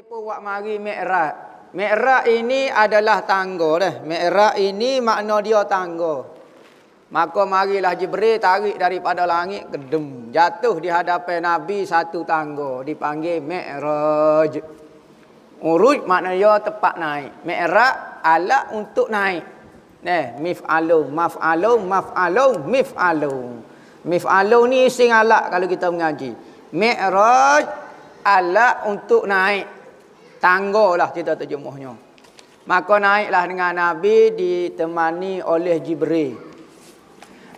Jibril pun buat mari Mi'raj. Mi'raj ini adalah tangga dah. Mi'raj ini makna dia tangga. Maka marilah Jibril tarik daripada langit gedem. Jatuh di hadapan Nabi satu tangga. Dipanggil Mi'raj. Uruj makna dia tempat naik. Mi'raj alat untuk naik. Mif'alun, maf'alun, maf'alun, mif'alun. Mif'alun ni isim alat kalau kita mengaji. Mi'raj alat untuk naik. Tangga lah kita terjemahnya. Maka naiklah dengan Nabi ditemani oleh Jibril.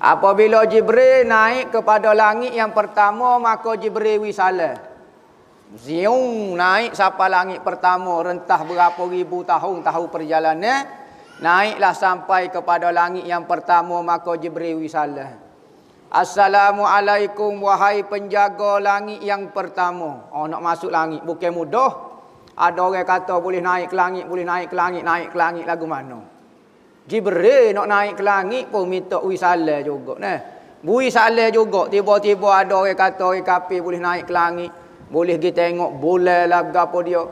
Apabila Jibril naik kepada langit yang pertama, maka Jibril wisalah. Ziung naik sampai langit pertama, rentah berapa ribu tahun perjalanan. Naiklah sampai kepada langit yang pertama, maka Jibril wisalah. Assalamualaikum wahai penjaga langit yang pertama. Oh, nak masuk langit bukan mudah. Ada orang kata boleh naik ke langit, boleh naik ke langit, naik ke langit lagu mana. Jibril nak naik ke langit pun minta wisalah juga. Wisalah juga. Tiba-tiba ada orang kata orang kafir boleh naik ke langit, boleh pergi tengok bulan lah apa dia.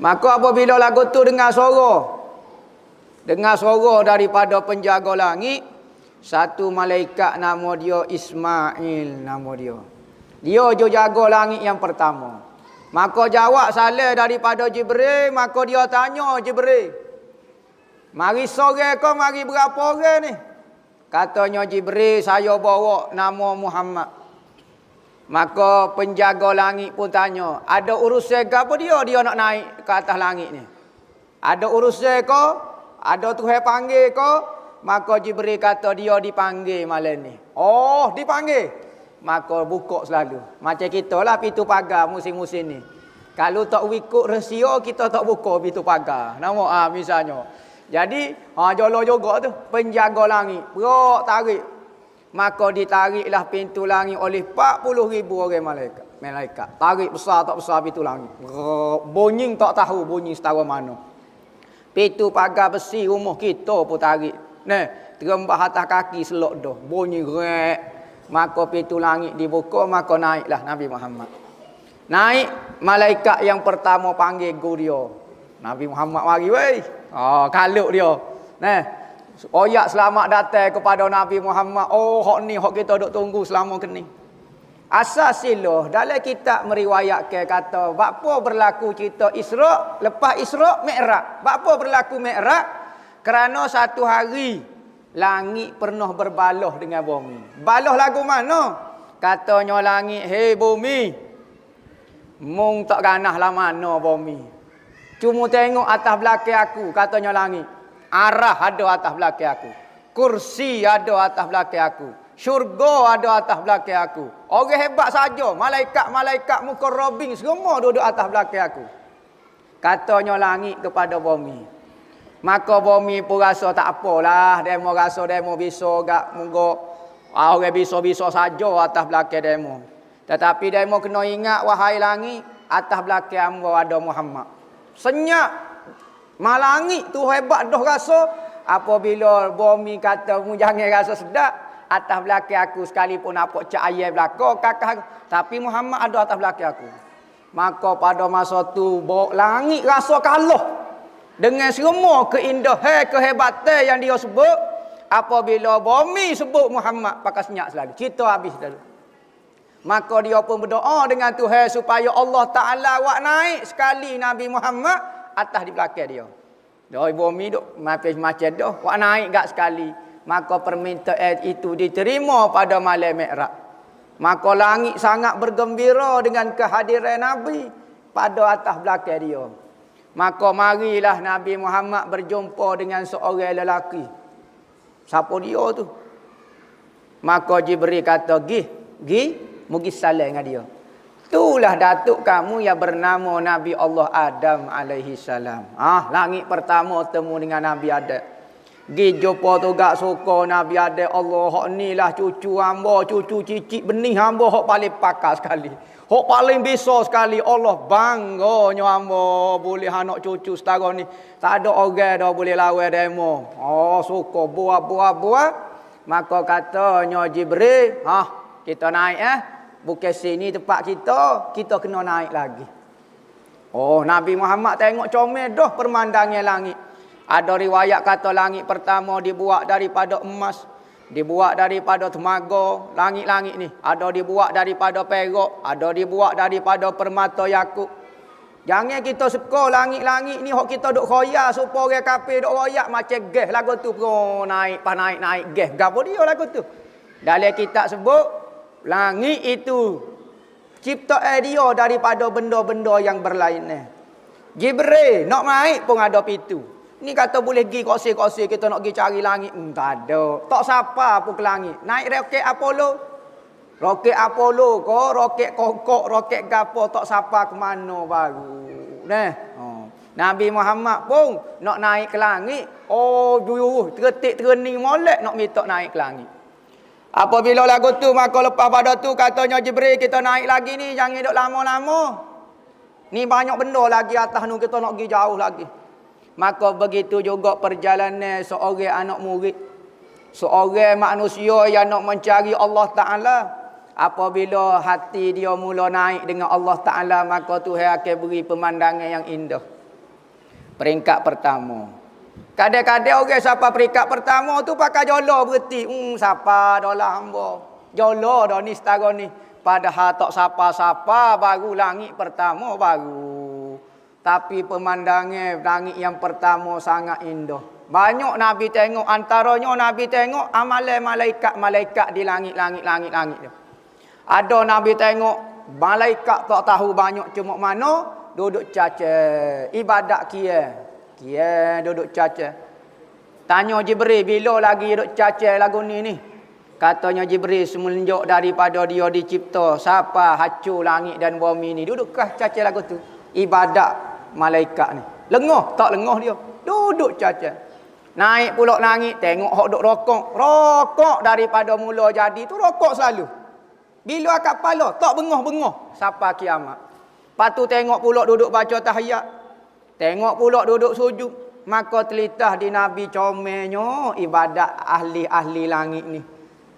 Maka apabila lagu tu dengar suara daripada penjaga langit, satu malaikat nama dia Ismail nama dia. Dia je jaga langit yang pertama. Maka jawab salah daripada Jibril, maka dia tanya Jibril, mari sore kau mari berapa orang ni? Katanya Jibril, saya bawa nama Muhammad. Maka penjaga langit pun tanya, ada urusan ke apa dia nak naik ke atas langit ni? Ada urusan ke? Ada Tuhan panggil ke? Maka Jibril kata dia dipanggil malam ni. Oh, dipanggil. Maka buka selalu. Macam kita lah pintu pagar musim-musim ni. Kalau tak ikut rahsia, kita tak buka pintu pagar. Nama misalnya. Jadi, jolo juga tu. Penjaga langit. Berak tarik. Maka ditariklah pintu langit oleh 40,000 orang malaikat. Tarik besar tak besar pintu langit. Bunyi tak tahu bunyi setara mana. Pintu pagar besi rumah kita pun tarik. Terembah atas kaki selok dah. Bunyi rek. Maka pintu langit dibuka, maka naiklah Nabi Muhammad. Naik, malaikat yang pertama panggil guru dia. Nabi Muhammad mari weh. Kaluk dia. Oyak selamat datang kepada Nabi Muhammad. Oh, hak ni hak kita duk tunggu selama ni. Asasilah dalam kitab meriwayatkan kata, bakpo berlaku cerita Isra', lepas Isra' Mi'raj. Bakpo berlaku Mi'raj? Kerana satu hari langit pernah berbalah dengan bumi. Balah lagu mana? Katanya langit, hei bumi, mung tak ganah lah mana bumi. Cuma tengok atas belakang aku, katanya langit. Arah ada atas belakang aku. Kursi ada atas belakang aku. Syurga ada atas belakang aku. Orang hebat saja, malaikat-malaikat mukarrabin semua duduk atas belakang aku. Katanya langit kepada bumi. Maka bumi pun rasa tak apalah. Demo rasa demo bisa gak munggo. Orang bisa-bisa saja atas belakang demo. Tetapi demo kena ingat wahai langit, atas belakang hamba ada Muhammad. Senyap. Malangit tu hebat dah rasa. Apabila bumi kata mu jangan rasa sedap, atas belakang aku sekalipun nampak cahaya belakang kakak, tapi Muhammad ada atas belakang aku. Maka pada masa tu langit rasa kalah dengan semua keindahan, kehebatan yang dia sebut. Apabila bumi sebut Muhammad, pakai senyap selalu. Cerita habis dulu. Maka dia pun berdoa dengan Tuhan supaya Allah Ta'ala wak naik sekali Nabi Muhammad atas di belakang dia. Dari bumi duk macam dah, wak naik gak sekali. Maka permintaan itu diterima pada malam Mi'raj. Maka langit sangat bergembira dengan kehadiran Nabi pada atas belakang dia. Maka marilah Nabi Muhammad berjumpa dengan seorang lelaki. Siapa dia tu? Maka Jibril kata, mugi salam dengan dia. Itulah datuk kamu yang bernama Nabi Allah Adam alaihi salam. Langit pertama temu dengan Nabi Adam. Gi jumpa tu gak suka Nabi Adam. Allah, hak ni lah cucu hamba, cucu cicit benih hamba hak paling pakar sekali. Hak paling bisa sekali. Allah bangganya hamba boleh anak cucu setara ni. Tak ada orang dah boleh lawan demo. Suka buah. Maka katanya Jibril, kita naik Bukan sini tempat kita kena naik lagi. Oh, Nabi Muhammad tengok comel dah pemandangan langit. Ada riwayat kata langit pertama dibuat daripada emas, dibuat daripada temaga, langit-langit ni. Ada dibuat daripada perak, ada dibuat daripada permata yakut. Jangan kita suka langit-langit ni hok kita duk khoyak supaya orang kafir duk royak macam gas lagu tu. Oh, naik gas. Gapo dia lagu tu? Dalam kitab sebut langit itu ciptaan dia daripada benda-benda yang berlainan. Jibril nak naik pun ada pintu. Ni kata boleh pergi kosi-kosi kita nak pergi cari langit. Tak ada. Tak siapa pun ke langit. Naik roket Apollo. Roket Apollo ko, roket kokok, roket gapo tak siapa ke mana baru. Nabi Muhammad pun nak naik ke langit. Oh, terketik terening molek nak minta naik ke langit. Apabila lagu tu maka lepas pada tu katanya Jibril kita naik lagi ni jangan duduk lama-lama. Ni banyak benda lagi atas ni kita nak pergi jauh lagi. Maka begitu juga perjalanan seorang anak murid. Seorang manusia yang nak mencari Allah Ta'ala. Apabila hati dia mula naik dengan Allah Ta'ala maka Tuhan akan beri pemandangan yang indah. Peringkat pertama. Kadang-kadang orang siapa peringkat pertama tu pakai jolo berhenti. Siapa dah lah hamba. Jolo dah ni setara ni. Padahal tak siapa-siapa baru langit pertama baru. Tapi pemandangan langit yang pertama sangat indah. Banyak Nabi tengok. Antaranya Nabi tengok amalan malaikat-malaikat di langit-langit tu. Ada Nabi tengok malaikat tak tahu banyak cuma mana duduk caca ibadat kia duduk caca. Tanya Jibril bila lagi duduk caca lagu ni. Katanya Jibril semenjak daripada dia dicipta siapa hancur langit dan bumi ni dudukkah caca lagu tu. Ibadat malaikat ni. Lengah tak lengah dia. Duduk caca. Naik pula langit tengok hok duk rokok. Rokok daripada mula jadi tu rokok selalu. Bila akak kepala, tak bengah-bengah. Sampai kiamat. Lepas tu tengok pula duduk baca tahiyat. Tengok pula duduk sujud. Maka telitah di Nabi comelnya ibadat ahli-ahli langit ni.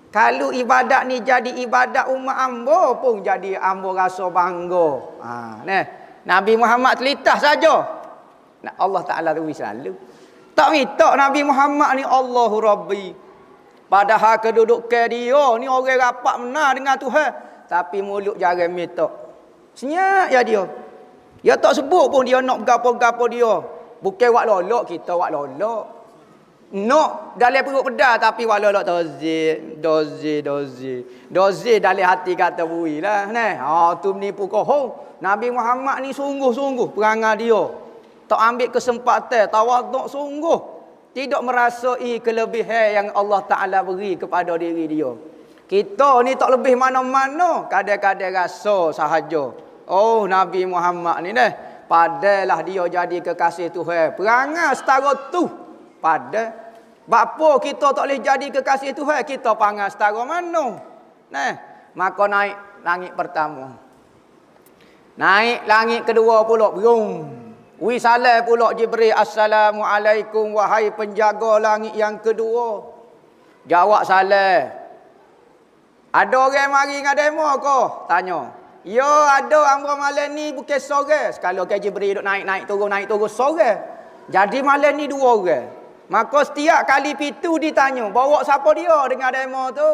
Kalau ibadat ni jadi ibadat umat ambo pun jadi ambo rasa bangga. Nabi Muhammad telitah saja. Allah Ta'ala rugi selalu. Tak minta Nabi Muhammad ni Allahu Rabbi. Padahal kedudukan dia ni orang rapat benar dengan Tuhan. Tapi mulut jarang minta. Senyap ya dia. Dia tak sebut pun dia nak gapo-gapo dia. Bukan wak lolok, kita wak lolok. Nak dalam perut pedas tapi wak lolok dozi dalam hati kata bui lah. Tu menipu kohong. Nabi Muhammad ni sungguh-sungguh perangai dia. Tak ambil kesempatan, tawaduk sungguh. Tidak merasai kelebihan yang Allah Ta'ala beri kepada diri dia. Kita ni tak lebih mana-mana. Kadang-kadang rasa sahaja. Oh, Nabi Muhammad ni padalah dia jadi kekasih Tuhan. Perangai setara tu. Pada. Bapa kita tak boleh jadi kekasih Tuhan. Kita panggil setara mana. Maka naik langit pertama. Naik langit kedua pula. Salam pula Jibril. Assalamualaikum wahai penjaga langit yang kedua. Jawab salam. Ada orang mari dengan demo ke? Tanya. Ya ada hamba malam ni bukan sore. Kalau ke Jibril duk naik turun sore. Jadi malam ni 2 orang. Maka setiap kali pintu ditanya. Bawa siapa dia dengan demo tu?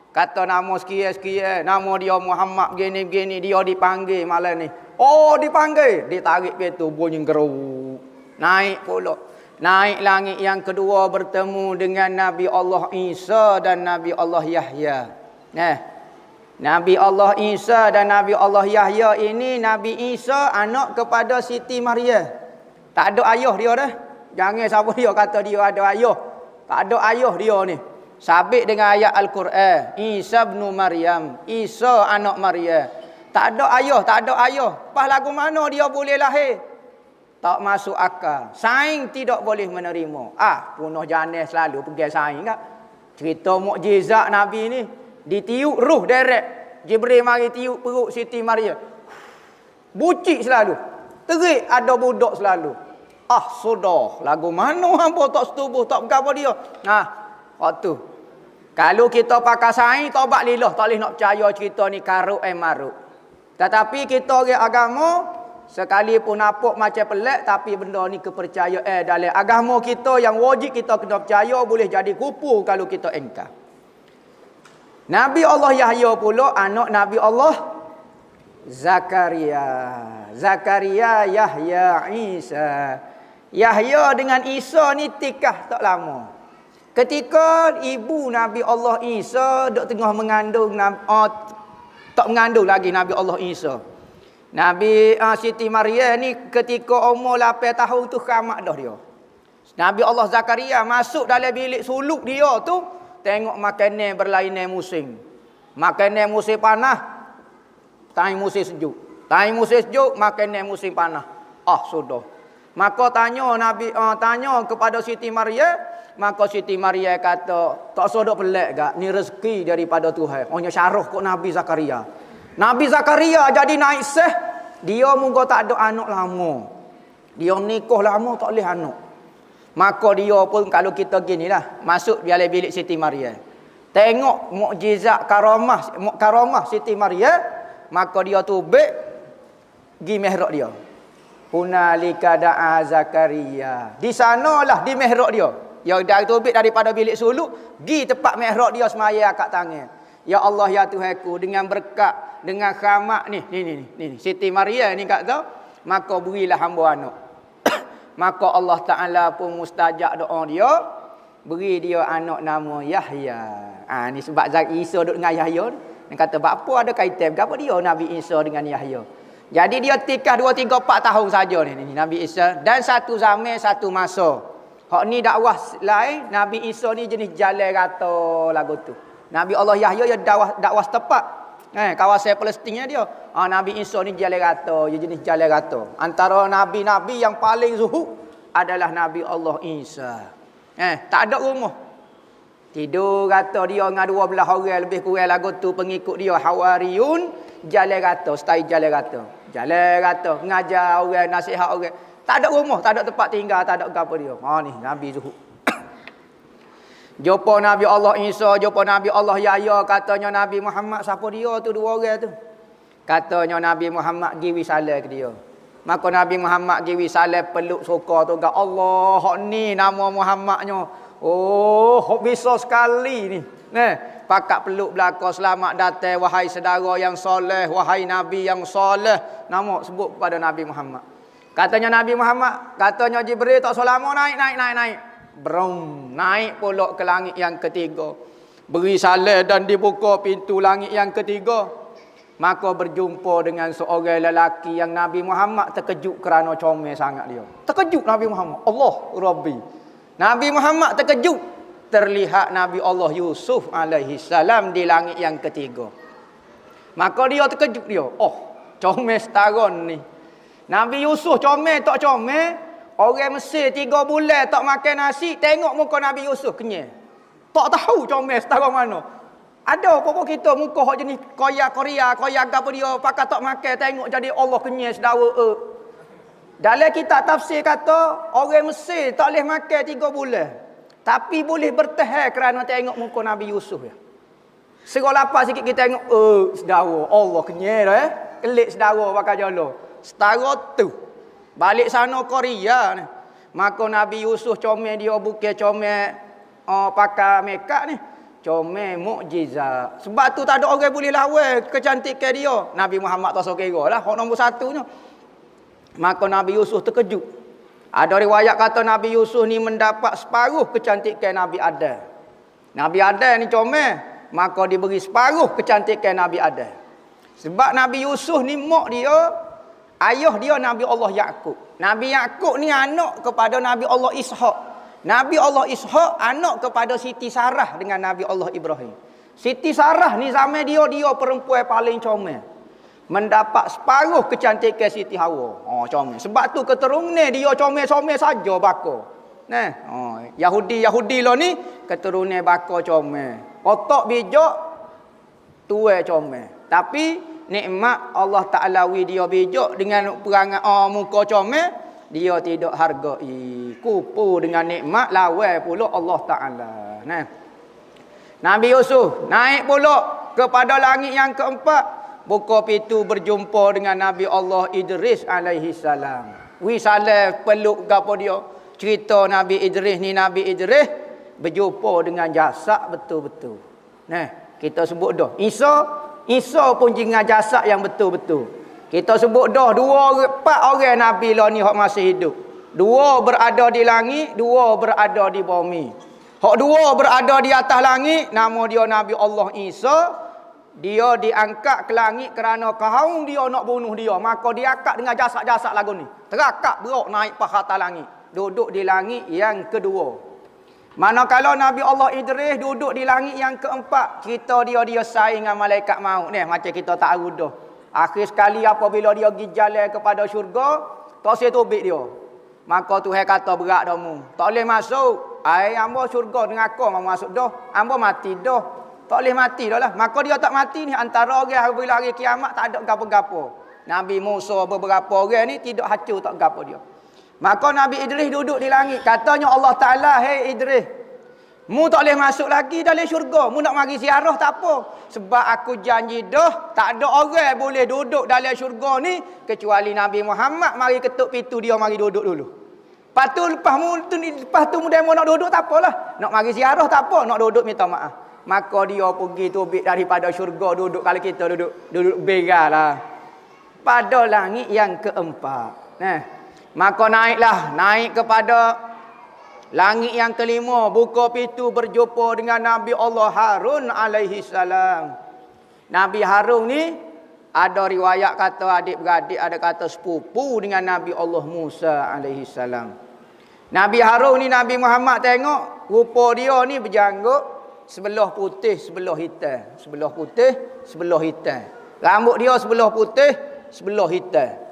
Kata nama sekian-sekian. Nama dia Muhammad begini-begini. Dia dipanggil malam ni. Oh dipanggil. Ditarik pintu bunyi geruk. Naik pula. Naik langit yang kedua bertemu dengan Nabi Allah Isa dan Nabi Allah Yahya. Nabi Allah Isa dan Nabi Allah Yahya ini. Nabi Isa anak kepada Siti Maryam. Tak ada ayah dia dah. Jangan siapa dia kata dia ada ayah. Tak ada ayah dia ni. Sabit dengan ayat Al-Quran. Isa bin Maryam. Isa anak Maryam. Tak ada ayah. Pas lagu mana dia boleh lahir? Tak masuk akal. Sains tidak boleh menerima. Punuh janis selalu pergi sains tak? Cerita mukjizat Nabi ni. Ditiup ruh direct. Jibril mari tiup perut Siti Maryam. Bucik selalu. Terik ada budak selalu. Sudah. Lagu mana hampa tak setubuh, tak berapa dia. Waktu. Kalau kita pakai sains, taubat lillah. Tak boleh nak percaya cerita ni karuk maruk. Tetapi kita orang agama, Sekalipun nampak macam pelik, tapi benda ni kepercayaan dalam agama kita yang wajib kita kena percaya, boleh jadi kupu kalau kita engkar. Nabi Allah Yahya pula anak Nabi Allah Zakaria. Zakaria, Yahya, Isa. Yahya dengan Isa ni tikah tak lama. Ketika ibu Nabi Allah Isa duk tengah mengandung, tak mengandung lagi Nabi Allah Isa. Nabi Siti Maria ni ketika umur 8 tahun tu khamak dah dia. Nabi Allah Zakaria masuk dalam bilik suluk dia tu, tengok makanan berlainan musim. Makanan musim panas, time musim sejuk. Time musim sejuk, makanan musim panas. Sudah. Maka tanya tanya kepada Siti Maria, maka Siti Maria kata, tak sodok pelik gak, ni rezeki daripada Tuhan. Hanya syarah kok Nabi Zakaria. Nabi Zakaria jadi naik seh, dia muka tak ada anak lama. Dia nikah lama tak boleh anak. Maka dia pun kalau kita ginilah, masuk dalam bilik Siti Maria. Tengok mukjizat karamah Siti Maria, maka dia tubik pergi mihrab dia. Hunalika da'a Zakaria. Di sanalah di mihrab dia. Yang dah tubik daripada bilik suluk, pergi tempat mihrab dia semaya akad tangan. Ya Allah ya Tuhanku, dengan berkat, dengan khamak ni Siti Maria ni kata, maka berilah hamba anak. Maka Allah Taala pun mustajab doa dia, beri dia anak nama Yahya. Ni sebab Isa duduk dengan Yahya. Dia kata, apa ada kaitan apa dia Nabi Isa dengan Yahya? Jadi dia tikah 2, 3, 4 tahun saja ni Nabi Isa, dan satu zaman satu masa. Hak ni dakwah lain, Nabi Isa ni jenis jalan rata lagu tu. Nabi Allah Yahya ya dakwah setempat. Kawasan Palestin dia. Nabi Isa ni jalan rata, dia jenis jalan rata. Antara nabi-nabi yang paling zuhud adalah Nabi Allah Isa. Tak ada rumah. Tidur rata dia dengan 12 orang lebih kurang lagu tu pengikut dia Hawariyun, jalan rata, stay jalan rata. Jalan rata, mengajar orang, nasihat orang. Tak ada rumah, tak ada tempat tinggal, tak ada apa dia. Ni Nabi zuhud. Jumpa Nabi Allah Isa, jumpa Nabi Allah Yahya, katanya Nabi Muhammad, siapa dia tu dua orang tu? Katanya Nabi Muhammad pergi wisalah ke dia. Maka Nabi Muhammad pergi wisalah peluk suka tu, kata Allah, hak ni nama Muhammadnya. Hak bisa sekali ni. Pakat peluk belaka, selamat datang wahai saudara yang soleh, wahai Nabi yang soleh. Nama sebut kepada Nabi Muhammad. Katanya Nabi Muhammad, katanya Jibril tak selama naik. Brum, naik pula ke langit yang ketiga. Beri salam dan dibuka pintu langit yang ketiga. Maka berjumpa dengan seorang lelaki yang Nabi Muhammad terkejut kerana comel sangat dia. Terkejut Nabi Muhammad. Allah Rabbi. Nabi Muhammad terkejut. Terlihat Nabi Allah Yusuf alaihi salam di langit yang ketiga. Maka dia terkejut dia. Comel setara ni. Nabi Yusuf comel tak comel? Orang Mesir 3 bulan tak makan nasi, tengok muka Nabi Yusuf kenyal. Tak tahu comel setara mana. Ada apa-apa kita muka hak jenis koyak Korea, koyak apa dia, pakai tak makan, tengok jadi Allah kenyal sedara. Dalam kitab tafsir kata, orang Mesir tak boleh makan 3 bulan. Tapi boleh bertahan kerana tengok muka Nabi Yusuf. Serah lapar sikit kita tengok, sedara, Allah kenyal kelik sedara pakai jala. Setara tu. Balik sana Korea ni. Maka Nabi Yusuf comel dia bukan comel pakai makeup ni. Comel mukjizat. Sebab tu tak ada orang boleh lawan kecantikan dia. Nabi Muhammad tak kira lah. Hak nombor satunya. Maka Nabi Yusuf terkejut. Ada riwayat kata Nabi Yusuf ni mendapat separuh kecantikan Nabi Adam. Nabi Adam ni comel. Maka diberi separuh kecantikan Nabi Adam. Sebab Nabi Yusuf ni mak dia, ayah dia Nabi Allah Yaqub. Nabi Yaqub ni anak kepada Nabi Allah Ishak. Nabi Allah Ishak anak kepada Siti Sarah dengan Nabi Allah Ibrahim. Siti Sarah ni zaman dia perempuan paling comel. Mendapat separuh kecantikan Siti Hawa. Comel. Sebab tu keturunan dia comel-comel saja baka. Yahudi lah ni keturunan baka comel. Otak bijak, tua comel. Tapi nikmat Allah Ta'ala dia bijak dengan perangai muka comel, dia tidak hargai. Kupu dengan nikmat lawan pula Allah Ta'ala. Nabi Yusuf naik pula kepada langit yang keempat. buka pintu berjumpa dengan Nabi Allah Idris alaihi salam. Saleh peluk gapo dia. Cerita Nabi Idris ni, Nabi Idris berjumpa dengan jasad betul-betul. Nah, kita sebut dah. Isa pun dengan jasad yang betul-betul. Kita sebut dah 4 orang Nabi lah ni hak masih hidup. 2 berada di langit, 2 berada di bumi. Hak 2 berada di atas langit, nama dia Nabi Allah Isa. Dia diangkat ke langit kerana kaum dia nak bunuh dia. Maka dia angkat dengan jasad-jasad lagu ni. Terakak berok naik ke atas langit. Duduk di langit yang kedua. Manakala Nabi Allah Idris duduk di langit yang keempat. Cerita dia saing dengan malaikat maut ni. Macam kita tak tahu dah. Akhir sekali apabila dia pergi jalan kepada syurga, tak saya tubik dia. Maka Tuhan kata berat dah mu. Tak boleh masuk. Hamba syurga dengan aku mau masuk dah. Hamba mati dah. Tak boleh mati dah lah. Maka dia tak mati ni antara orang apabila hari kiamat tak ada gapo-gapo. Nabi Musa beberapa orang ni tidak hancur tak gapo dia. Maka Nabi Idris duduk di langit. Katanya Allah Ta'ala, "Hei Idris, mu tak boleh masuk lagi dalam syurga. Mu nak mari ziarah tak apa. Sebab aku janji dah, tak ada orang boleh duduk dalam syurga ni kecuali Nabi Muhammad. Mari ketuk pintu dia, mari duduk dulu. Lepas tu demo nak duduk tak apalah. Nak mari ziarah tak apa, nak duduk minta maaf." Maka dia pergi tubik daripada syurga duduk. Kalau kita duduk begal lah. Pada langit yang keempat. Maka naik kepada langit yang kelima, buka pintu berjumpa dengan Nabi Allah Harun alaihi salam. Nabi Harun ni ada riwayat kata adik-beradik, ada kata sepupu dengan Nabi Allah Musa alaihi salam. Nabi Harun ni Nabi Muhammad tengok rupa dia ni berjanggut, sebelah putih, sebelah hitam. Sebelah putih, sebelah hitam. Rambut dia sebelah putih, sebelah hitam.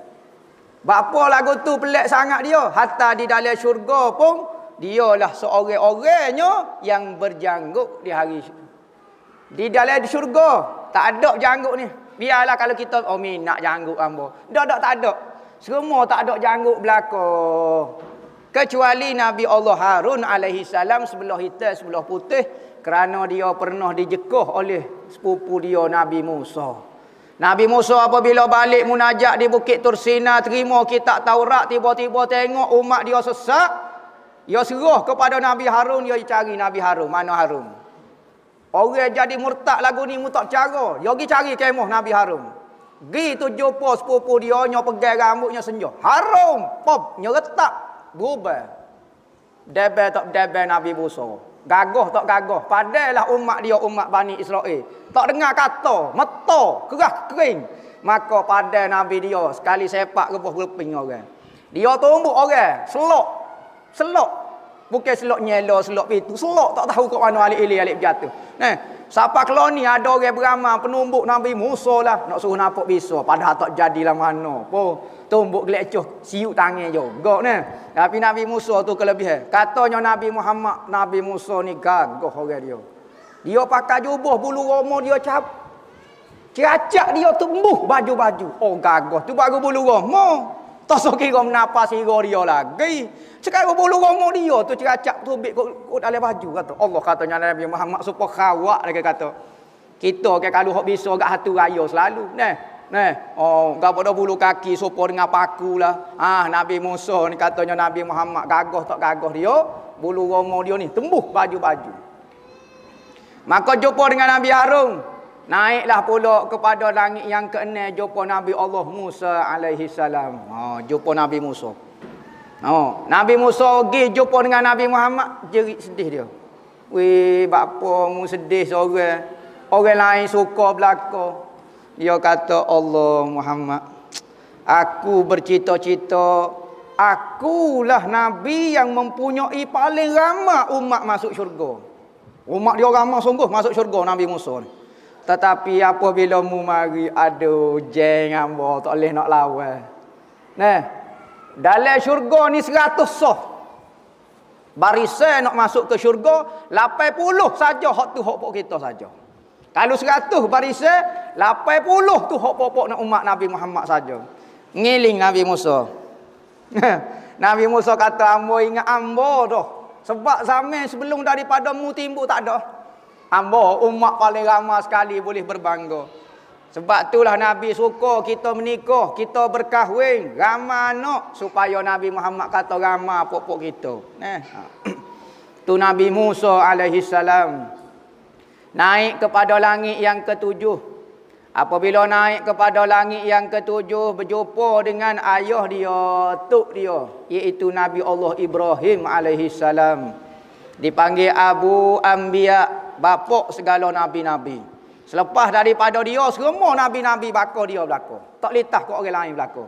Bapa lagu tu pelik sangat dia. Hatta di dalam syurga pun dialah seorang-orangnya yang berjanggut di hari. Di dalam syurga tak ada janggut ni. Biarlah kalau kita minat janggut hamba. Tak ada. Semua tak ada janggut belaka. Kecuali Nabi Allah Harun alaihi salam sebelah hitam, sebelah putih. Kerana dia pernah dijekuh oleh sepupu dia Nabi Musa. Nabi Musa apabila balik munajat di Bukit Tursina, terima kitab Taurat, tiba-tiba tengok umat dia sesat. Dia serah kepada Nabi Harun, dia cari Nabi Harun. Mana Harun? Orang jadi murtad lagu ni mutak cara. Dia pergi cari kemah Nabi Harun. Pergi tu jumpa sepupu dia, nya pegang rambutnya senja. Harun, pop, nya retak, berubah. Debel tak debel Nabi Musa. Gagah tak gagah. Padahal umat dia umat Bani Israel. Tak dengar kata, mata, kerah kering. Maka pada Nabi dia sekali sepak rebah berping orang. Dia tumbuk orang, selok. Bukan selok nyelo, selok pintu. Selok tak tahu kat mana alik ili alik jatuh. Siapa keluar ni ada orang beramal penumbuk Nabi Musa lah. Nak suruh nampak bisa. Padahal tak jadilah mana. Tumbuk gelecoh, siuk tangan juga ni. Tapi Nabi Musa tu kelebihan. Katanya Nabi Muhammad, Nabi Musa ni gagah orang dia. Dia pakai jubah bulu roma dia Ciracak dia tumbuh baju-baju. Oh gagah. Tu baru bulu roma. Tak so kira menapas hira dia lagi. Sekarang bulu roma dia tu ciracak tu ambil kot dalam baju kata. Allah katanya Nabi Muhammad supaya khawak lagi kata. Kita kan kalau hok bisa gak hatu raya selalu. Gapo dah bulu kaki sopo dengan paku lah. Nabi Musa ni katanya Nabi Muhammad gagah tak gagah dia, bulu roma dia ni tembuh baju-baju. Maka jumpa dengan Nabi Harun. Naiklah pula kepada langit yang keenam jumpa Nabi Allah Musa alaihi salam. Jumpa Nabi Musa. Nabi Musa pergi jumpa dengan Nabi Muhammad, jerit sedih dia. Weh, bapa mu sedih seorang. Orang lain suka belaka. Dia kata, Allah Muhammad, aku bercita-cita, akulah Nabi yang mempunyai paling ramai umat masuk syurga. Umat dia ramai sungguh masuk syurga Nabi Musa ni. Tetapi apabila mu mari, aduh jeng hamba, tak boleh nak lawan. Dalam syurga ni 100 sah. Barisan nak masuk ke syurga, 80 saja hak tu hak pok kita saja. Kalau 100 barisan, 80 tu hak pokok nak umat Nabi Muhammad saja. Ngiling Nabi Musa. Nabi Musa kata, hamba ingat hamba dah. Sebab zaman sebelum daripada mu timbul tak ada. Hamba umat paling ramai sekali boleh berbangga. Sebab itulah Nabi suka kita menikah, kita berkahwin, ramai anak supaya Nabi Muhammad kata ramai pokok kita. Tu Nabi Musa alaihi salam naik kepada langit yang ketujuh. Apabila naik kepada langit yang ketujuh, berjumpa dengan ayah dia, tok dia, iaitu Nabi Allah Ibrahim alaihi salam. Dipanggil Abu Anbiya, bapak segala nabi-nabi. Selepas daripada dia, semua nabi-nabi bakal dia belaka. Tak litah ke orang lain belaka.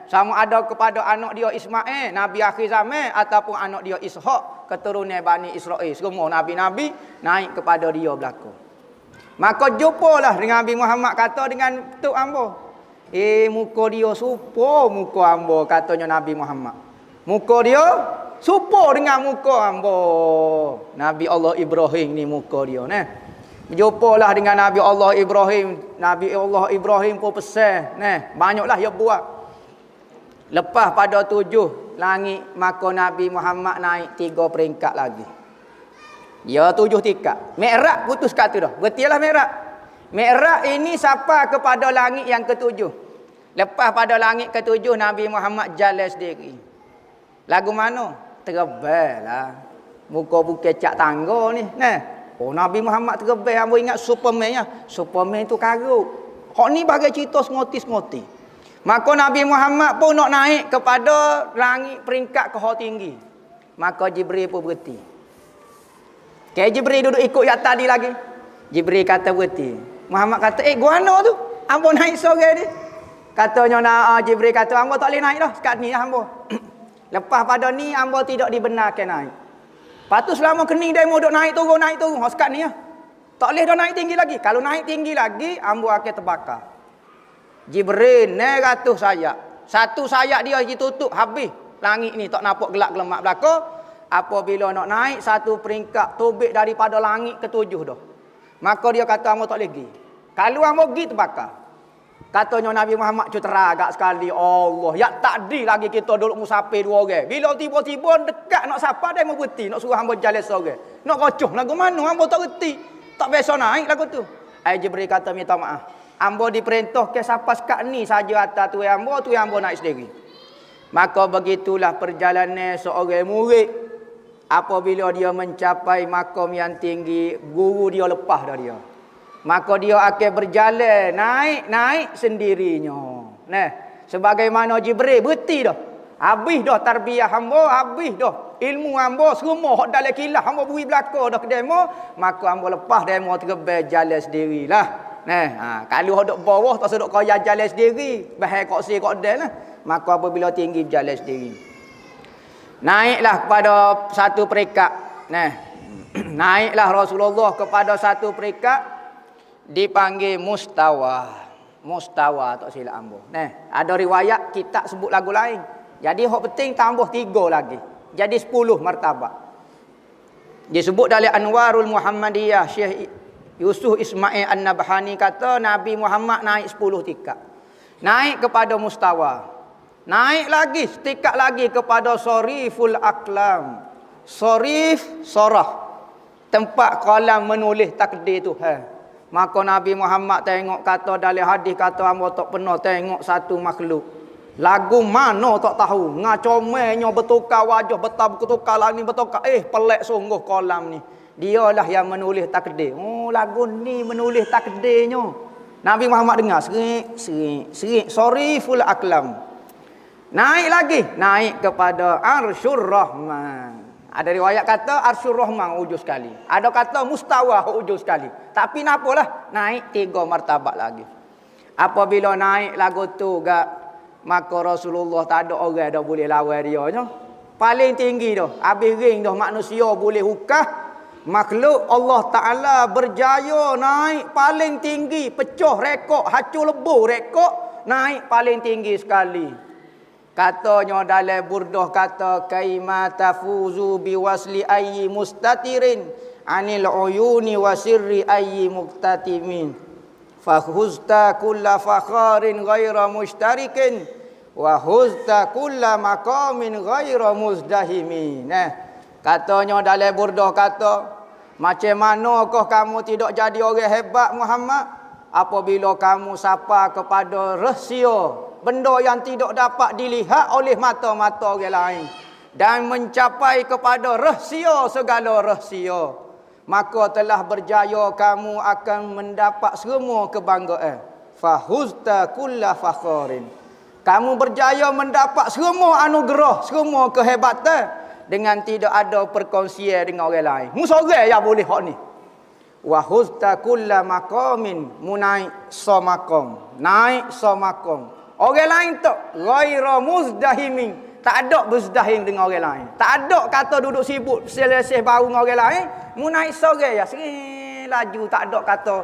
Sama ada kepada anak dia Ismail, nabi akhir zaman, ataupun anak dia Ishak, keturunan Bani Israel. Semua nabi-nabi naik kepada dia belaka. Maka jumpalah dengan Nabi Muhammad kata dengan tok hamba. Muka dia serupa muka hamba, katanya Nabi Muhammad. Muka dia serupa dengan muka hamba. Nabi Allah Ibrahim ni muka dia. Jumpalah dengan Nabi Allah Ibrahim. Nabi Allah Ibrahim pun pesan. Banyaklah dia buat. Lepas pada 7 langit, maka Nabi Muhammad naik 3 peringkat lagi. Ya 7 tingkat. Mi'raj putus kat tu dah. Bertilah Mi'raj. Mi'raj ini sampai kepada langit yang ke-7. Lepas pada langit ke-7, Nabi Muhammad jalan sendiri. Lagu mana? Terbang lah. Muka bukit cak tangga ni. Nabi Muhammad terbang. Hamba ingat Superman nya. Superman tu karut. Hak ni bagai cerita semoti-semoti. Maka Nabi Muhammad pun nak naik kepada langit peringkat ke tinggi. Maka Jibril pun berhenti. Jibril duduk ikut yang tadi lagi. Jibril kata berhenti. Muhammad kata, guana tu? Hamba naik sore ni. Katanya Jibril kata, hamba tak boleh naik dah. Sekat ni hamba. Lepas pada ni, hamba tidak dibenarkan naik. Lepas tu selama kening dia mau duk naik turun. Sekat ni lah. Tak boleh dah naik tinggi lagi. Kalau naik tinggi lagi, hamba akan terbakar. Jibril, 900 sayap. Satu sayap dia ditutup, habis. Langit ni tak nampak gelap-gelemak belakang. Apabila nak naik satu peringkat tobik daripada langit ke-7 dah. Maka dia kata hamba tak boleh pergi. Kalau hamba pergi terbakar. Katanya Nabi Muhammad cutera agak sekali. Allah, ya takdi lagi kita duduk musafir 2 orang. Bila tiba-tiba dekat nak sapa dia mau berhenti, nak suruh hamba jalan seorang. Nak kocoh lagu mana hamba tak reti. Tak biasa naik lagu tu. Jibril kata minta maaf. Hamba diperintah ke siapa sekat ni saja atas tu hamba naik sendiri. Maka begitulah perjalanan seorang murid. Apabila dia mencapai makam yang tinggi, guru dia lepas dari dia. Maka dia akan berjalan naik sendirinya. Sebagaimana Jibril berhenti dah. Habis dah tarbiyah hamba, habis dah ilmu hamba semua hak dalam kilah hamba beri belaka dah ke demo, maka hamba lepas demo terbang jalan sendirilah. Kalau duduk bawah tak seduk kaya jalan sendiri, bahaya kok si kok dan lah. Maka apabila tinggi jalan sendiri. Naiklah kepada satu peringkat. Naiklah Rasulullah kepada satu peringkat dipanggil mustawa. Mustawa tak silap ambo. Ada riwayat kita sebut lagu lain. Jadi hak penting tambah 3 lagi. Jadi 10 martabat. Disebut dalam Anwarul Muhammadiyah, Syekh Yusuf Ismail An-Nabhani kata Nabi Muhammad naik 10 tingkat. Naik kepada mustawa. Naik lagi, setingkat lagi kepada soriful aklam. Sorif, sorah. Tempat kalam menulis takdir Tuhan. Maka Nabi Muhammad tengok kata dalam hadis kata hamba tak pernah tengok satu makhluk. Lagu mana tak tahu. Ngacomelnya bertukar wajah, bertukar langit, bertukar. Pelik sungguh kalam ni. Dialah yang menulis takdir. Lagu ni menulis takdirnya. Nabi Muhammad dengar serik. Soriful aklam. Naik lagi, naik kepada Arsyur Rahman. Ada riwayat kata Arsyur Rahman ujung sekali. Ada kata mustawa ujung sekali. Tapi napalah, naik 3 martabat lagi. Apabila naik lagu tu maka Rasulullah tak ada orang dah boleh lawan dia nya. Paling tinggi dah, habis ring dah manusia boleh hukah. Makhluk Allah Taala berjaya naik paling tinggi, pecah rekod, hacur lebur rekod, naik paling tinggi sekali. Katanya dalam burdah kata kaima tafuzu biwasli ayyi mustatirin anil uyuni wa sirri ayyi muqtatimin fahuzta kulla fakharin ghaira mushtarikin wa huzta kulla maqamin ghaira muzdahimin. Katanya dalam burdah kata macam manakah kamu tidak jadi orang hebat Muhammad apabila kamu sapa kepada rahsia, benda yang tidak dapat dilihat oleh mata-mata orang lain, dan mencapai kepada rahsia segala rahsia, maka telah berjaya kamu akan mendapat semua kebanggaan. Fahuzta kulla fakharin. Kamu berjaya mendapat semua anugerah, semua kehebatan dengan tidak ada perkongsian dengan orang lain. Mu seorang yang boleh hak ni. Wa huzta kulla maqamin, munai somakom, naik somakom. Orang lain tak ghaira muzdahimin, tak ada bezdahim dengan orang lain. Tak ada kata duduk sibuk selesai baru dengan orang lain, munai seorang ya sering laju, tak ada kata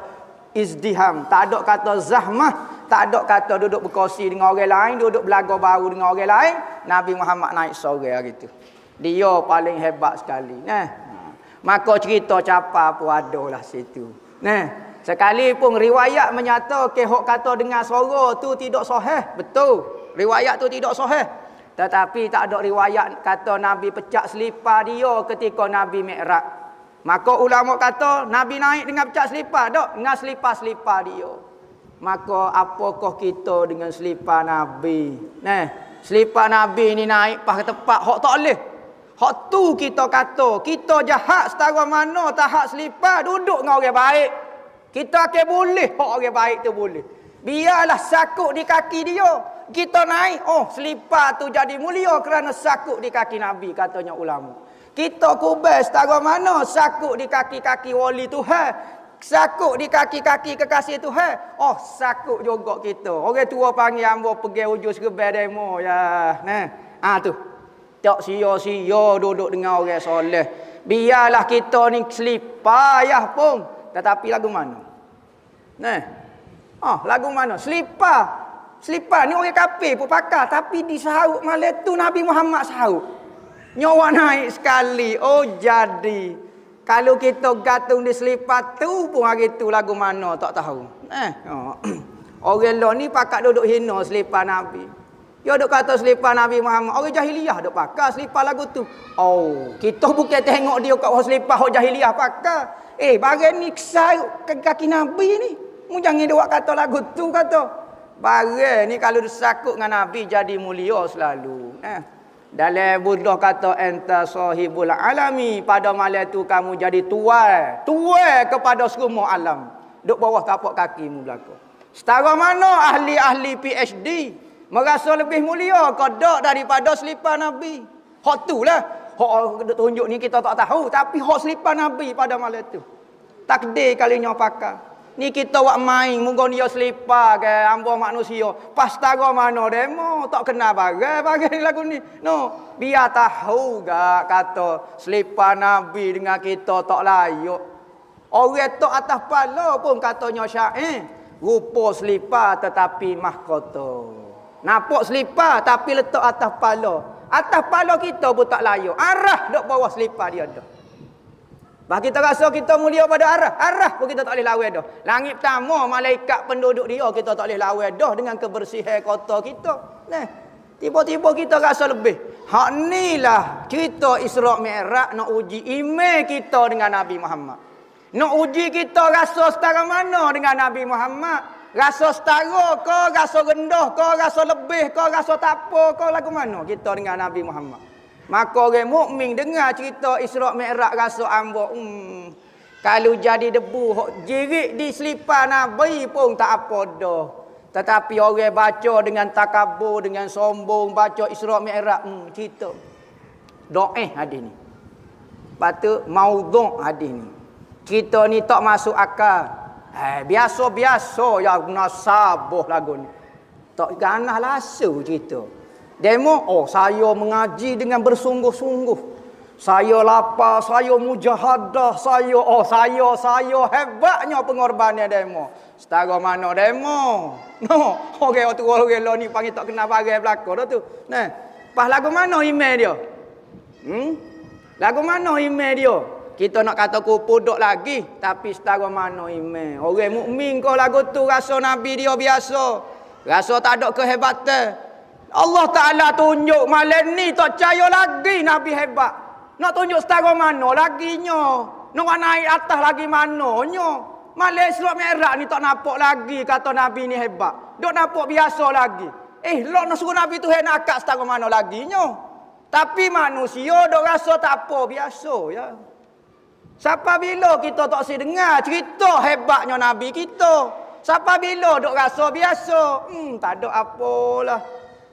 izdiham, tak ada kata zahmah, tak ada kata duduk berkongsi dengan orang lain, duduk belaga baru dengan orang lain. Nabi Muhammad naik seorang gitu. Dia paling hebat sekali. Maka cerita capa pun ada lah situ. Sekalipun riwayat menyatakan hok kata dengan suara tu tidak sahih. Betul. Riwayat tu tidak sahih. Tetapi tak ada riwayat kata Nabi pecah selipar dia ketika Nabi Mi'raj. Maka ulama kata Nabi naik dengan pecah selipar. Tak, dengan selipar-selipar dia. Maka apakah kita dengan selipar Nabi? Selipar Nabi ni naik pas tepat hok tak boleh. Hak tu kita kata, kita jahat setara mana tak hak selipar duduk dengan orang baik. Kita akan boleh hak orang baik tu boleh. Biarlah sakut di kaki dia. Kita naik, selipar tu jadi mulia kerana sakut di kaki Nabi, katanya ulama. Kita kubur setara mana sakut di kaki-kaki wali Tuhan, sakut di kaki-kaki kekasih Tuhan. Sakut juga kita. Orang tua panggil hamba pergi hujung serbai demo ya. Tu. Tak sia-sia duduk dengan orang soleh. Biarlah kita ni selipar payah pun. Tetapi lagu mana? Lagu mana? Selipar. Selipar ni orang kafir pun pakai. Tapi di sahut malam tu Nabi Muhammad sahut. Nyawa naik sekali. Jadi. Kalau kita gantung di selipar tu pun hari tu lagu mana tak tahu. Orang lain ni pakai duduk hina selipar Nabi. Dia duk kata selipar Nabi Muhammad. Orang jahiliyah duk pakai selipar lagu tu. Kita bukan tengok dia kat selipar orang jahiliyah pakai. Barang ni kesarut kaki Nabi ni. Mu jangan dia kata lagu tu kata. Barang ni kalau disakut dengan Nabi jadi mulia selalu. Dalam Buddha kata anta sahibul alami, pada malam tu kamu jadi tuai kepada semua alam. Duk bawah tapak kakimu belakang. Setara mana ahli-ahli PhD merasa lebih mulia kodok daripada selipar Nabi. Hak tu lah. Hak tunjuk ni kita tak tahu. Tapi hak selipar Nabi pada malam tu. Takdir kalinya pakai. Ni kita buat main. Mungkin dia selipar ke hamba manusia. Pas setara mana demo. Tak kenal bagai lagu ni. Biar tahu gak kata selipar Nabi dengan kita tak layak. Orang tak atas pala pun katanya syair. Rupa selipar tetapi mahkota. Nampak selipar tapi letak atas pala. Atas pala kita pun tak layak. Arah duk bawah selipar dia dah. Bah kita rasa kita mulia pada arah. Arah pun kita tak boleh lawan dah. Langit pertama malaikat penduduk dia kita tak boleh lawan dah dengan kebersihan kota kita. Tiba-tiba kita rasa lebih. Hak inilah cerita Isra' Mi'raj nak uji iman kita dengan Nabi Muhammad. Nak uji kita rasa setara mana dengan Nabi Muhammad. Rasa setara ke, rasa rendah ke, rasa lebih ke, rasa tak apa ke, lagu mana kita dengan Nabi Muhammad. Maka orang mukmin dengar cerita Isra' Mi'raj rasa ambak. Kalau jadi debu, jirik di selipar Nabi pun tak apa dah. Tetapi orang baca dengan takabur, dengan sombong, baca Isra' Mi'raj, cerita. Do'eh hadis ni. Patut maudhu' hadis ni. Cerita ni tak masuk akal. Biasa-biasa ya nasabah lagu ni. Tak ganah lasu cerita. Demo, saya mengaji dengan bersungguh-sungguh. Saya lapar, saya mujahadah, saya hebatnya pengorbanan demo. Setara mana demo? Orang tua orang ni panggil tak kenal bagai belakang dah tu. Pas lagu mana email dia? Lagu mana email dia? Kita nak kata kupu duk lagi, tapi setara mana iman. Orang mukmin kau lagu tu rasa Nabi dia biasa. Rasa tak ada kehebatan. Allah Ta'ala tunjuk malam ni tak percaya lagi Nabi hebat. Nak tunjuk setara mana laginya. Nak naik atas lagi mananya. Malah Isra Mi'raj ni tak nampak lagi kata Nabi ni hebat. Dok nampak biasa lagi. Lo nak suruh Nabi tu nak akak setara mana lagi nyo. Tapi manusia dok rasa tak apa, biasa ya. Siapa bila kita tak si dengar cerita hebatnya Nabi kita. Siapa bila dok rasa biasa. Tak ada apalah.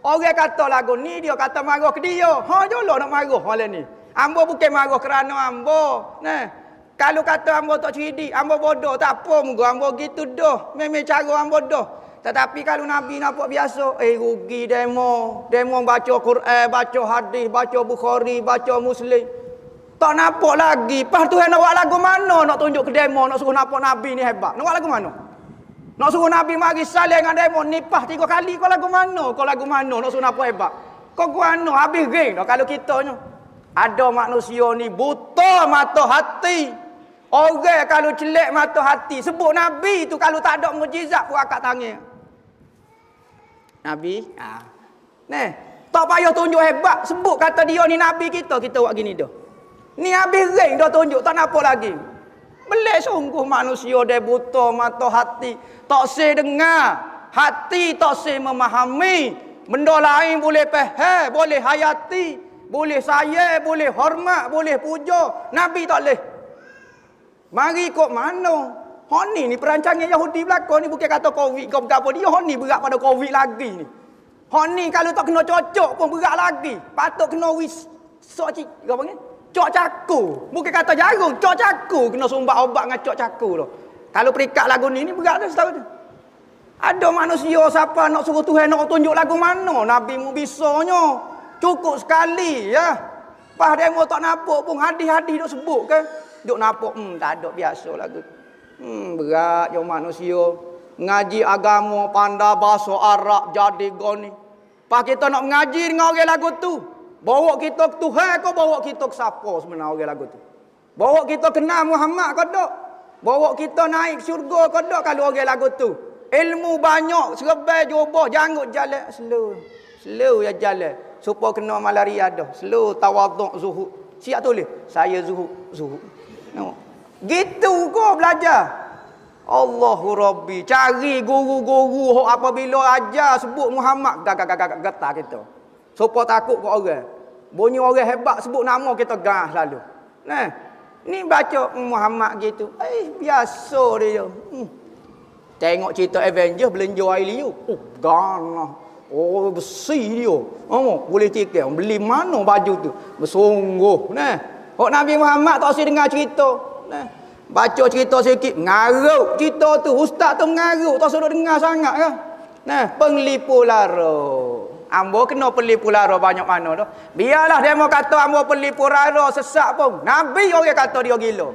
Orang kata lagu ni dia kata marah ke dia. Ha jolo nak marah malam ni. Ambo bukan marah kerana ambo. Nah, kalau kata ambo tak cerdik, ambo bodoh, tak apa muka ambo gitu dah. Memang cara ambo dah. Tetapi kalau Nabi nampak biasa, rugi demo. Demo baca Quran, baca hadis, baca Bukhari, baca Muslim. Tak nampak lagi. Pas Tuhan nak buat lagu mana nak tunjuk ke demo, nak suruh nampak Nabi ni hebat. Nak buat lagu mana? Nak suruh Nabi mari saling dengan demo, nipah 3 kali. Kau lagu mana? Kau lagu mana nak suruh nampak hebat? Kau guano habis geng dah kalau kitanya. Ada manusia ni buta mata hati. Orang kalau celek mata hati, sebut Nabi tu kalau tak ada mukjizat pun akak tangan. Nabi, tak payah tunjuk hebat, sebut kata dia ni Nabi kita buat gini dah. Ni habis ring dah tunjuk, tak nampak lagi. Belik sungguh manusia dia buta mata hati, tak se dengar, hati tak se memahami. Benda lain boleh faham, boleh hayati, boleh sayang, boleh hormat, boleh puja. Nabi tak boleh. Mari ikut mana? Honi ni perancangan Yahudi belakang ni bukan kata Covid ke apa dia. Honi berat pada Covid lagi ni. Honi kalau tak kena cocok pun berat lagi. Patut kena apa panggil? Cok caku. Bukan kata jarum, cok caku. Kena sumbat obat dengan cok caku tu. Kalau perikat lagu ni berat dah setahu tu. Ada manusia siapa nak suruh Tuhan nak tunjuk lagu mana? Nabi mu bisanya. Cukup sekali ya. Pas demo tak nampak pun hadis-hadis duk sebut ke? Duk nampak tak ada biasa lagu. Berat yo manusia. Ngaji agama pandai bahasa Arab jadi goni. Pas kita nak mengaji dengan orang lagu tu. Bawa kita ke Tuhan ke bawa kita ke siapa sebenarnya orang lagu tu? Bawa kita kenal Muhammad ke tak? Bawa kita naik syurga ke tak kalau orang lagu tu? Ilmu banyak, serbai jubah, janggut jalan slow. Slow ya jalan. Supaya kena malaria dah. Slow tawaduk zuhud. Siap tulis. Saya zuhud. Nampak? Gitu kau belajar. Allahu Rabbi. Cari guru-guru apabila ajar sebut Muhammad. Getar kita. Supaya takut ke orang. Bunyi orang hebat sebut nama kita gah selalu. Nah, ni baca Muhammad gitu. Biasa dia. Tengok cerita Avenger belanja air liu. Ganah. Besi dia. Boleh tikar. Beli mana baju tu? Bersungguh. Nah, Nabi Muhammad tak usah dengar cerita. Nah, baca cerita sikit. Ngaruk cerita tu. Ustaz tu ngaruk. Tak usah dengar sangat kan? Nah, penglipu lara. Ambo kena pelipu lara banyak mana dah. Biarlah dia mau kata ambo pelipu lara sesak pun. Nabi orang kata dia gila.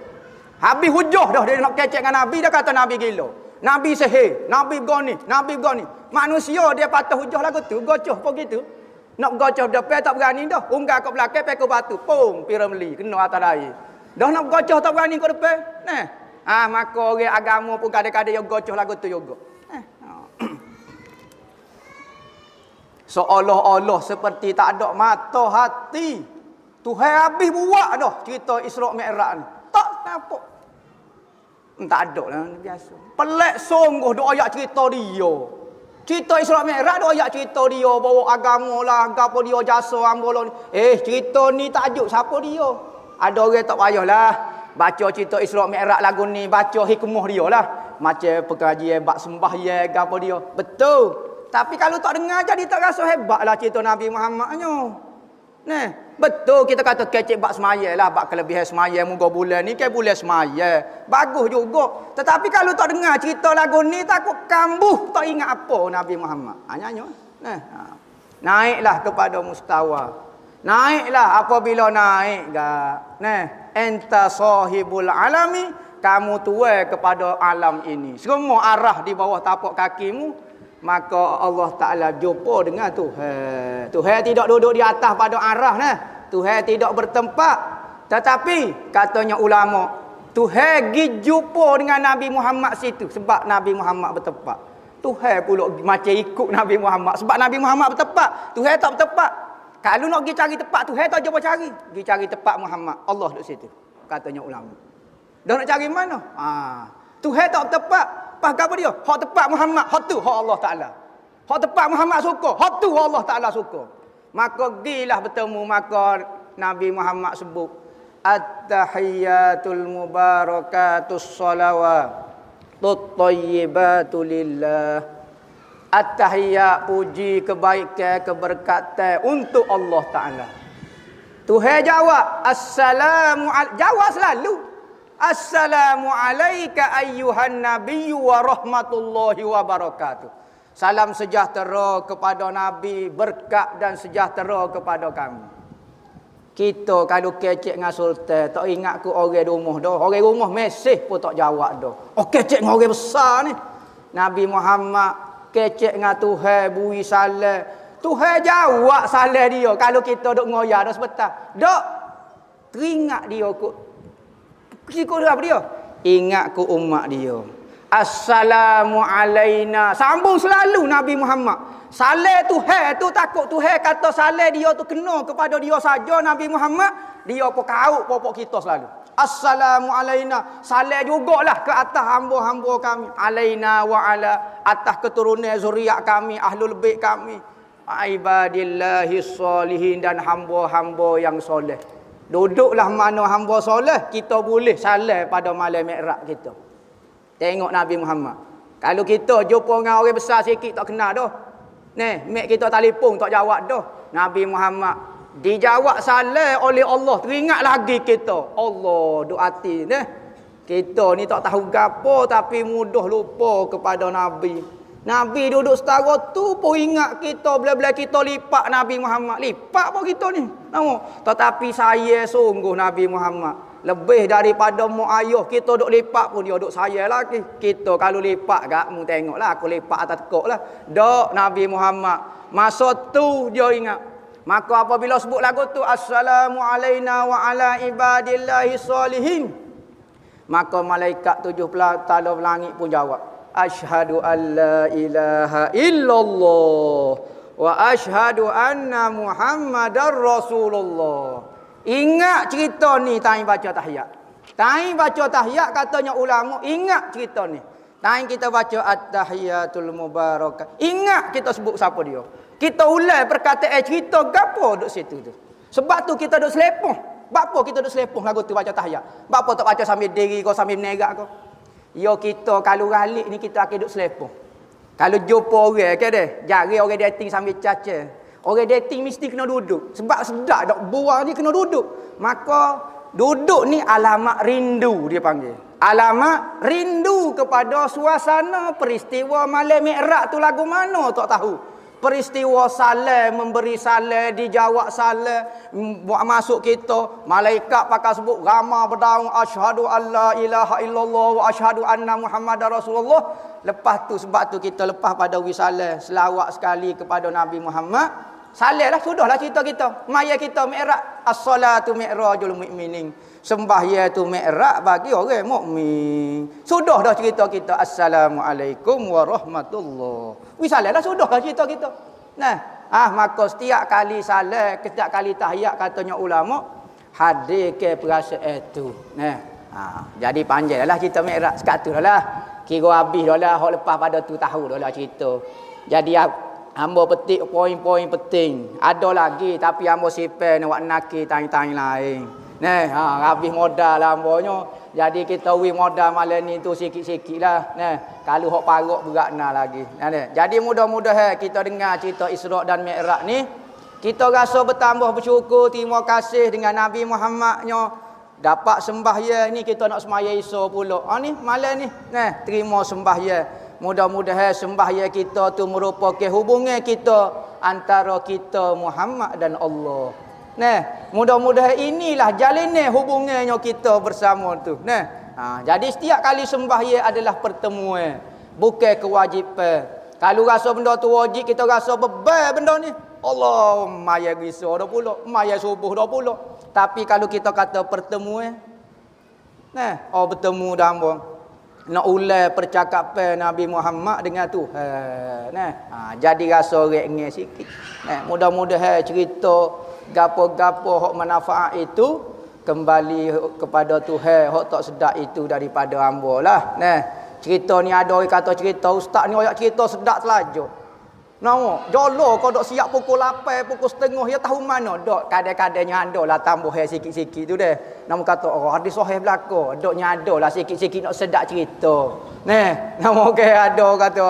Habis hujah dah dia nak kecek dengan Nabi, dia kata Nabi gila. Nabi sihir, Nabi begini, Nabi begini. Manusia dia patah hujah lagu tu, gocoh pun gitu. Nak gocoh depan tak berani dah. Unggah ke belakang pekau batu, pung piramli kena atas air. Dah nak gocoh tak berani ke depan. Nah. Maka orang agama pun kadang-kadang yang gocoh lagu tu juga. Seolah-olah seperti tak ada mata hati. Tuhan habis buat dah cerita Isra Mi'raj ni. Tak nampak. Tak ada lah biasa. Pelik sungguh duk ayat cerita dia. Cerita Isra Mi'raj duk ayat cerita dia bawa agama lah, gapo dia jasa ambo ni. Cerita ni tajuk siapa dia? Ada orang tak payahlah baca cerita Isra Mi'raj lagu ni, baca hikmah dia lah. Macam pengajian bab sembahyang gapo dia. Betul. Tapi kalau tak dengar jadi tak rasa hebatlah cerita Nabi Muhammadnya. Nah, betul kita kata kecek bab semayang lah, bab kelebihan semayang muka bulan ni ke bulan semayang. Bagus juga. Tetapi kalau tak dengar cerita lagu ni takut kambuh, tak ingat apa Nabi Muhammad. Nyanyi. Nah, naiklah kepada mustawa. Naiklah apabila naik gak. Nah, enta sahibul alami, kamu tuai kepada alam ini. Semua arah di bawah tapak kakimu. Maka Allah Ta'ala jumpa dengan Tuhan. Tuhan tidak duduk di atas pada arah nah. Tuhan tidak bertempat. Tetapi katanya ulama, Tuhan pergi jumpa dengan Nabi Muhammad situ sebab Nabi Muhammad bertempat. Tuhan pula macam ikut Nabi Muhammad sebab Nabi Muhammad bertempat. Tuhan tak bertempat. Kalau nak pergi cari tempat Tuhan tak jumpa cari. Pergi cari tempat Muhammad. Allah duduk situ. Katanya ulama. Dah nak cari mana? Tuhan tak tepat. Pas apa dia? Hak tepat Muhammad, hak tu hak Allah Taala. Hak tepat Muhammad suka, hak tu Allah Taala suka. Maka gilah bertemu, maka Nabi Muhammad sebut at-tahiyyatul mubarakatus salawatut thayyibatu lillah. At-tahiyyat, puji, kebaikan, keberkatan untuk Allah Taala. Tuhan jawab, jawab selalu. Assalamu alayka ayyuhan nabiyyu wa rahmatullahi wa barakatuh. Salam sejahtera kepada Nabi, berkat dan sejahtera kepada kami. Kita kalau kecek dengan sultan, tak ingat ke orang rumah dah. Orang rumah mesej pun tak jawab dah. Oh kecek dengan orang besar ni. Nabi Muhammad kecek dengan Tuhan, bui salam. Tuhan jawab salam dia. Kalau kita duk ngoyak dah sebentar. Dok, teringat dia kot. Kiko apa dia? Ingat ke umat dia. Assalamu alaina. Sambung selalu Nabi Muhammad. Salam Tuhan tu takut Tuhan kata salam dia tu kena kepada dia saja Nabi Muhammad. Dia pun kau popok kita selalu. Assalamu alaina. Salam jugalah ke atas hamba-hamba kami. Alaina wa ala. Atas keturunan zuriat kami, ahlul bait kami. Ibadillahi sholihin, dan hamba-hamba yang soleh. Duduklah mana hamba soleh, kita boleh salam pada malam Mikraj kita. Tengok Nabi Muhammad. Kalau kita jumpa dengan orang besar sikit tak kenal dah. Ni, mek kita telefon tak jawab dah. Nabi Muhammad dijawab salam oleh Allah. Teringat lagi kita. Allah duk hati ni. Kita ni tak tahu gapo tapi mudah lupa kepada Nabi. Nabi duduk setara tu pun ingat kita, bila-bila kita lipat Nabi Muhammad. Lipat pun kita ni. Nampak? Tetapi saya sungguh Nabi Muhammad. Lebih daripada mak ayah kita duk lipat pun dia duk saya lagi. Kita kalau lipat gak mu tengoklah aku lipat atas tekuk lah. Dok Nabi Muhammad. Masa tu dia ingat. Maka apabila sebut lagu tu assalamu alaina wa ala ibadillahi sholihin. Maka malaikat 70 talam langit pun jawab. Asyhadu an la ilaha illallah wa asyhadu anna Muhammadar Rasulullah. Ingat cerita ni time baca tahiyat. Time baca tahiyat katanya ulama, ingat cerita ni. Time kita baca at-tahiyatul mubarakah. Ingat kita sebut siapa dia. Kita ulang perkataan cerita gapo duk situ tu. Sebab tu kita duk selepah. Bapa kita duk selepah lagu tu baca tahiyat. Bapa tak baca sambil diri kau sambil menerak kau. Yo kita kalau galik ni kita akan duduk selepah. Kalau jumpa orang ke deh, jari orang dating sambil caca. Orang dating mesti kena duduk. Sebab sedap dak buang ni kena duduk. Maka duduk ni alamat rindu dia panggil. Alamat rindu kepada suasana peristiwa malam Mikraj tu lagu mana tak tahu. Peristiwa salam, memberi salam, dijawab salam, buat masuk kita, malaikat pakai sebut ramah berdaung asyhadu alla ilaha illallah wa asyhadu anna Muhammadar Rasulullah. Lepas tu sebab tu kita lepas pada wisalah selawat sekali kepada Nabi Muhammad. Salamlah sudahlah cerita kita. Maya kita Mikraj, as-salatu mi'rajul mu'minin. Sembahyang tu Mikraj bagi orang mukmin. Sudah dah cerita kita. Assalamualaikum warahmatullahi. Wisalahlah sudah dah cerita kita. Nah, maka setiap kali salat, setiap kali tahiyat katanya ulama hadir ke perasaan itu. Nah, jadi panjang dah cerita Mikraj sekat tu dah. Kira habis dah lah, hak lepas pada tu tahu dah lah cerita. Jadi hamba petik poin-poin penting. Ada lagi tapi hamba simpan nak nakir tanya-tanya lain. Nah, habis modal lah hambanya. Jadi kita wi modal malam ni tu sikit-sikit lah. Nah, kalau hok parok berat nak lagi. Nah, jadi mudah-mudahan kita dengar cerita Isra' dan Mikraj ni, kita rasa bertambah bersyukur, terima kasih dengan Nabi Muhammadnya. Dapat sembahyang ni kita nak sembahyang esok pula. Ni malam ni. Nah, terima sembahyang. Mudah-mudahan sembahyang kita tu merupakan hubungan kita antara kita Muhammad dan Allah. Nah, mudah-mudahan inilah jalinan hubungannya kita bersama tu. Nah, jadi setiap kali sembahyang adalah pertemuan, bukan kewajipan. Kalau rasa benda tu wajib, kita rasa beban benda ni. Allah, maya risau dah pula, maya subuh dah pula. Tapi kalau kita kata pertemuan, nah, bertemu dah hamba. Nak ulang percakapan Nabi Muhammad dengan Tuhan. Nah, jadi rasa ringan sikit. Nah, mudah-mudahan cerita gapo-gapo hak manfaat itu kembali kepada Tuhan. Hak tak sedap itu daripada hamba lah. Nah, cerita ni ada orang kata cerita ustaz ni ayat cerita sedap selajuk. Nampak, jolo kau dok siap pukul 8, pukul setengah, ya tahu mana dok kadang-kadangnya ada lah tambah sikit-sikit tu deh. Nama kata orang hadis sahih belaka, doknya ada lah sikit-sikit nak sedap cerita. Nah, nama okey ada kata.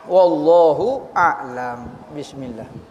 Wallahu a'lam. Bismillah.